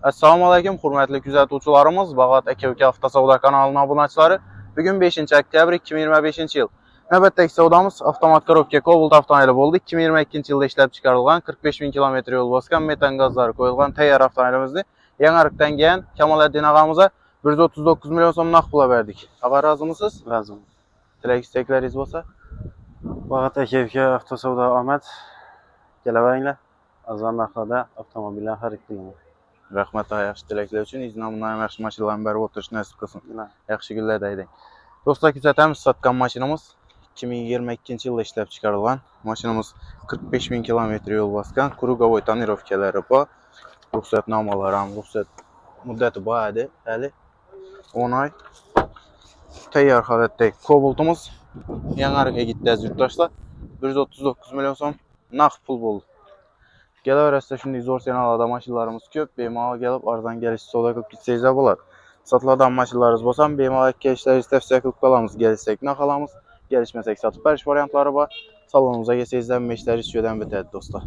Assalamu alaykum, hörmətli kuzatuvchilarimiz, Bağat Aka Avtosavdo kanalının abunəçiləri. Bugün 5 oktyabr 2025-ci il. Növbətdəki savdamız avtomat korobka Cobalt avtomobili oldu. 2022-ci ildə işləb çıxarılğan 45.000 km yol basqan metan qazları qoyulğan təyyar avtomobilimizdir. Yanarıqdan gələn Kemaləddin ağamıza 139 milyon som nağd pula verdik. Ağa razımısınız? Razım. Tilək istəkləriniz olsa? Bağat Aka Avtosavdo Ahmet Gələvərinlə azan narxlarda avtomobillər xarid qılınır. Rəhmət daha yaxşı diləklər üçün iznə bunların yaxşı maşınların bəri oturuş nəsib qılsın. Yaxşı günlər də edək. Dostlar, küçətəmiz satqan maşınımız 2022-ci ildə işləb çıxarılan maşınımız 45.000 km yol basqan Krugovoy tonirovkaları bu. Ruxsatnamaları, ruxsat müddəti bayadır. Həli 10 ay. Təyyar xalatdək Cobaltımız yanarıqa getdi əziz yurttaşlar. 139 milyon som nağd pul oldu. Gələ şimdi zorsenalada maşınlarımız köp. Beymala gəlib arzdan gəliş soda qılıb gitsəyizə olar. Satıladan maşınlarımız bolsan beymala gəlişləri istəfsə qılıb qalamız, gəlişsək naxalamız, gəlişməsək satıb bərk variantları var. Salonumuza gəlsəyizdən meşləri işlədən bitədi dostlar.